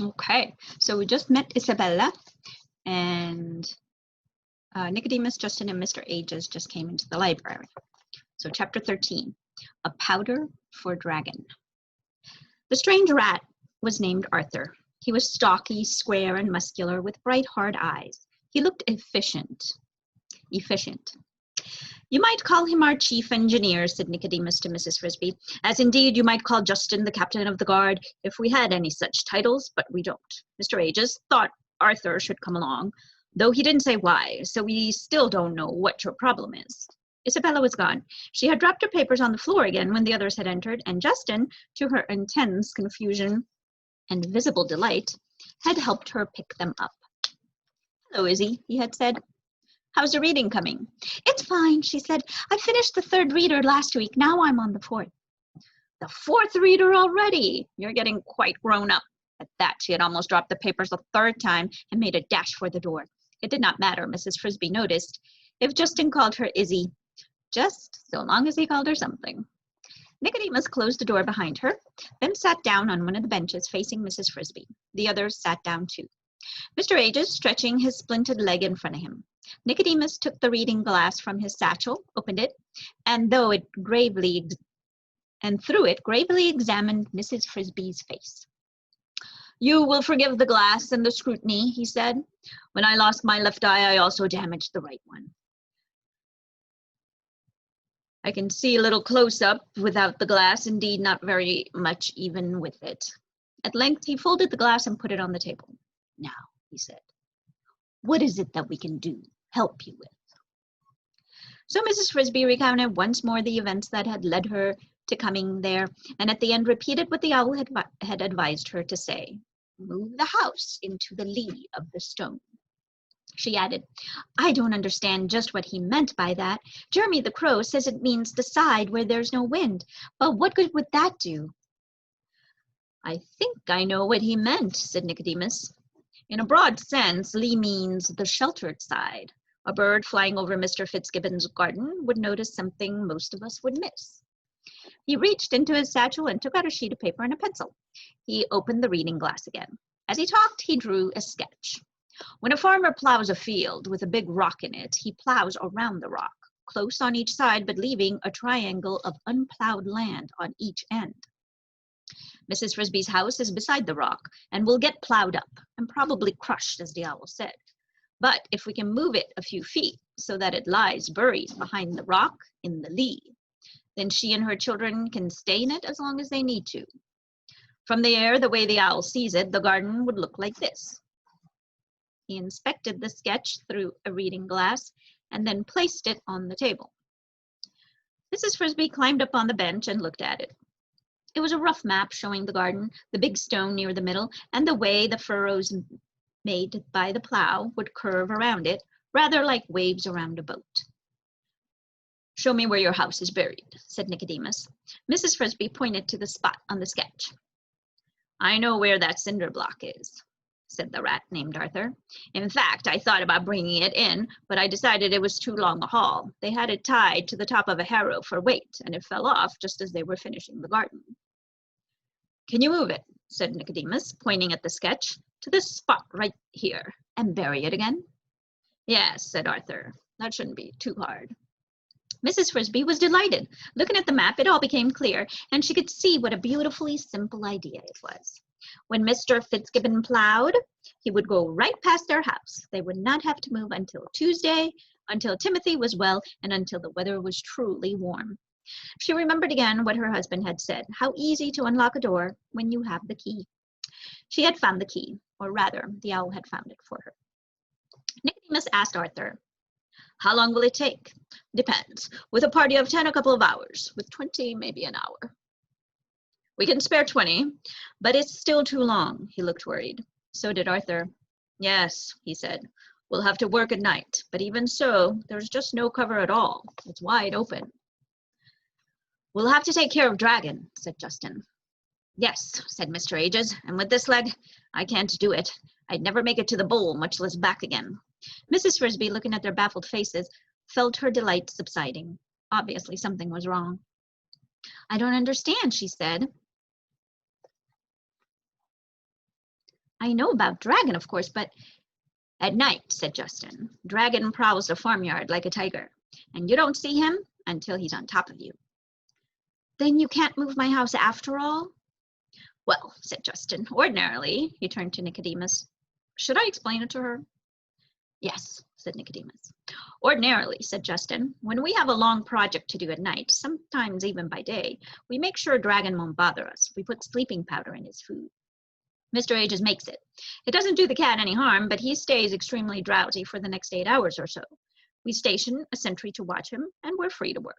Okay, so we just met Isabella, and Nicodemus, Justin, and Mr. Ages just came into the library. So chapter 13, A Powder for Dragon. The strange rat was named Arthur. He was stocky, square, and muscular with bright, hard eyes. He looked efficient. You might call him our chief engineer, said Nicodemus to Mrs. Frisby, as indeed you might call Justin the captain of the guard if we had any such titles, but we don't. Mr. Ages thought Arthur should come along, though he didn't say why, so we still don't know what your problem is. Isabella was gone. She had dropped her papers on the floor again when the others had entered, and Justin, to her intense confusion and visible delight, had helped her pick them up. Hello, Izzy, he had said. How's the reading coming? It's fine, she said. I finished the 3rd reader last week. Now I'm on the 4th. The 4th reader already? You're getting quite grown up. At that, she had almost dropped the papers a 3rd time and made a dash for the door. It did not matter, Mrs. Frisby noticed, if Justin called her Izzy, just so long as he called her something. Nicodemus closed the door behind her, then sat down on one of the benches facing Mrs. Frisby. The others sat down too. Mr. Ages stretching his splinted leg in front of him. Nicodemus took the reading glass from his satchel, opened it, and through it gravely examined Mrs. Frisby's face. You will forgive the glass and the scrutiny, he said. When I lost my left eye, I also damaged the right one. I can see a little close-up without the glass, indeed not very much even with it. At length he folded the glass and put it on the table. Now, he said, what is it that we can help you with? So Mrs. Frisby recounted once more the events that had led her to coming there, and at the end repeated what the owl had advised her to say. Move the house into the lee of the stone. She added, I don't understand just what he meant by that. Jeremy the Crow says it means the side where there's no wind, but what good would that do? I think I know what he meant, said Nicodemus. In a broad sense, lee means the sheltered side. A bird flying over Mr. Fitzgibbon's garden would notice something most of us would miss. He reached into his satchel and took out a sheet of paper and a pencil. He opened the reading glass again. As he talked, he drew a sketch. When a farmer plows a field with a big rock in it, he plows around the rock, close on each side, but leaving a triangle of unplowed land on each end. Mrs. Frisby's house is beside the rock and will get plowed up and probably crushed, as the owl said. But if we can move it a few feet so that it lies buried behind the rock in the lee, then she and her children can stay in it as long as they need to. From the air, the way the owl sees it, the garden would look like this. He inspected the sketch through a reading glass and then placed it on the table. Mrs. Frisby climbed up on the bench and looked at it. It was a rough map showing the garden, the big stone near the middle, and the way the furrows made by the plow would curve around it, rather like waves around a boat. Show me where your house is buried, said Nicodemus. Mrs. Frisby pointed to the spot on the sketch. I know where that cinder block is, said the rat named Arthur. In fact, I thought about bringing it in, but I decided it was too long a haul. They had it tied to the top of a harrow for weight, and it fell off just as they were finishing the garden. Can you move it, said Nicodemus, pointing at the sketch, to this spot right here, and bury it again? Yes, said Arthur. That shouldn't be too hard. Mrs. Frisby was delighted. Looking at the map, it all became clear, and she could see what a beautifully simple idea it was. When Mr. Fitzgibbon plowed, he would go right past their house. They would not have to move until Tuesday, until Timothy was well, and until the weather was truly warm. She remembered again what her husband had said, how easy to unlock a door when you have the key. She had found the key, or rather, the owl had found it for her. Nicodemus asked Arthur, how long will it take? Depends. With a party of 10, a couple of hours. With 20, maybe an hour. We can spare 20, but it's still too long. He looked worried. So did Arthur. Yes, he said. We'll have to work at night, but even so, there's just no cover at all. It's wide open. We'll have to take care of Dragon, said Justin. Yes, said Mr. Ages, and with this leg, I can't do it. I'd never make it to the bowl, much less back again. Mrs. Frisby, looking at their baffled faces, felt her delight subsiding. Obviously, something was wrong. I don't understand, she said. I know about Dragon, of course, but at night, said Justin. Dragon prowls the farmyard like a tiger, and you don't see him until he's on top of you. Then you can't move my house after all? Well, said Justin, ordinarily, he turned to Nicodemus. Should I explain it to her? Yes, said Nicodemus. Ordinarily, said Justin, when we have a long project to do at night, sometimes even by day, we make sure Dragon won't bother us. We put sleeping powder in his food. Mr. Ages makes it. It doesn't do the cat any harm, but he stays extremely drowsy for the next 8 hours or so. We station a sentry to watch him, and we're free to work.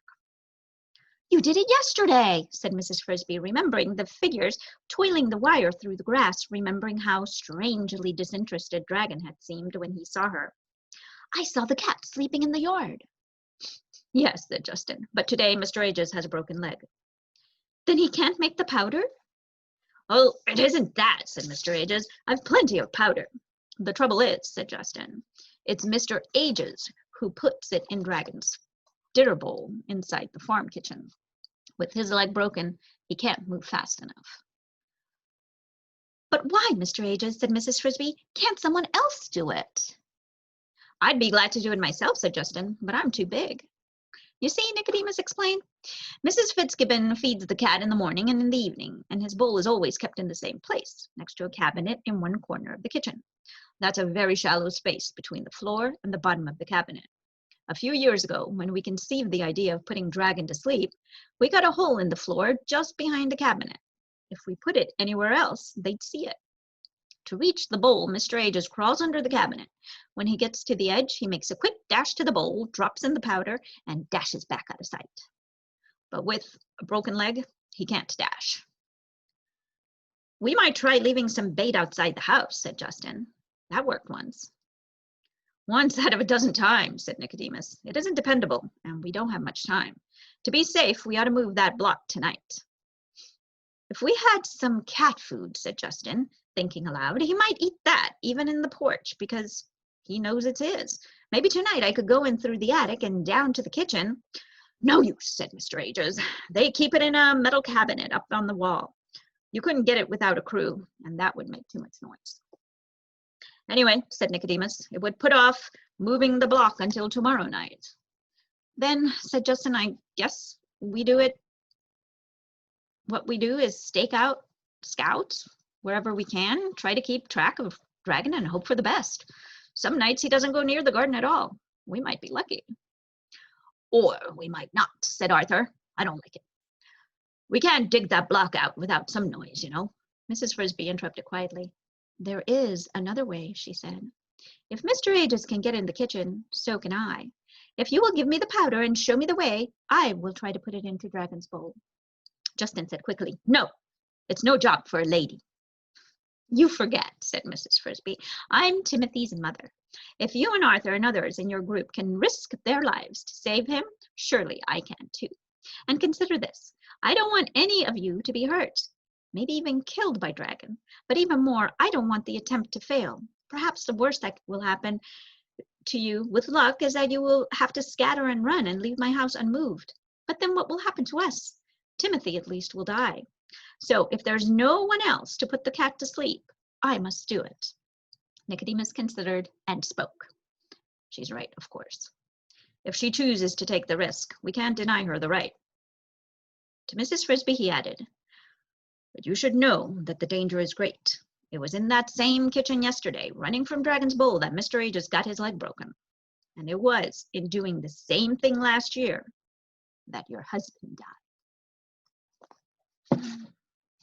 You did it yesterday, said Mrs. Frisby, remembering the figures toiling the wire through the grass, remembering how strangely disinterested Dragon had seemed when he saw her. I saw the cat sleeping in the yard. Yes, said Justin, but today Mr. Ages has a broken leg. Then he can't make the powder? Oh, it isn't that, said Mr. Ages. I've plenty of powder. The trouble is, said Justin, it's Mr. Ages who puts it in Dragon's dinner bowl inside the farm kitchen. With his leg broken, he can't move fast enough. But why, Mr. Ages, said Mrs. Frisby, can't someone else do it? I'd be glad to do it myself, said Justin, but I'm too big. You see, Nicodemus explained, Mrs. Fitzgibbon feeds the cat in the morning and in the evening, and his bowl is always kept in the same place, next to a cabinet in one corner of the kitchen. That's a very shallow space between the floor and the bottom of the cabinet. A few years ago, when we conceived the idea of putting Dragon to sleep, we cut a hole in the floor just behind the cabinet. If we put it anywhere else, they'd see it. To reach the bowl, Mr. Ages crawls under the cabinet. When he gets to the edge, he makes a quick dash to the bowl, drops in the powder, and dashes back out of sight. But with a broken leg, he can't dash. We might try leaving some bait outside the house, said Justin. That worked once. Once out of a dozen times, said Nicodemus. It isn't dependable, and we don't have much time. To be safe, we ought to move that block tonight. If we had some cat food, said Justin, thinking aloud, he might eat that, even in the porch, because he knows it's his. Maybe tonight I could go in through the attic and down to the kitchen. No use, said Mr. Ages. They keep it in a metal cabinet up on the wall. You couldn't get it without a crew, and that would make too much noise. Anyway, said Nicodemus, it would put off moving the block until tomorrow night. Then, said Justin, I guess we do it. What we do is scout wherever we can, try to keep track of Dragon and hope for the best. Some nights he doesn't go near the garden at all. We might be lucky. Or we might not, said Arthur. I don't like it. We can't dig that block out without some noise, you know. Mrs. Frisby interrupted quietly. There is another way, she said. If Mr. Ages can get in the kitchen, so can I. If you will give me the powder and show me the way, I will try to put it into Dragon's bowl. Justin said quickly, no, it's no job for a lady. You forget, said Mrs. Frisby. I'm Timothy's mother. If you and Arthur and others in your group can risk their lives to save him, surely I can too. And consider this, I don't want any of you to be hurt, maybe even killed by Dragon. But even more, I don't want the attempt to fail. Perhaps the worst that will happen to you, with luck, is that you will have to scatter and run and leave my house unmoved. But then what will happen to us? Timothy, at least, will die. So if there's no one else to put the cat to sleep, I must do it. Nicodemus considered and spoke. She's right, of course. If she chooses to take the risk, we can't deny her the right. To Mrs. Frisby he added, but you should know that the danger is great. It was in that same kitchen yesterday, running from Dragon's bowl, that Mr. Ages got his leg broken. And it was in doing the same thing last year that your husband died.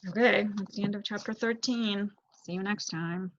Okay, that's the end of chapter 13. See you next time.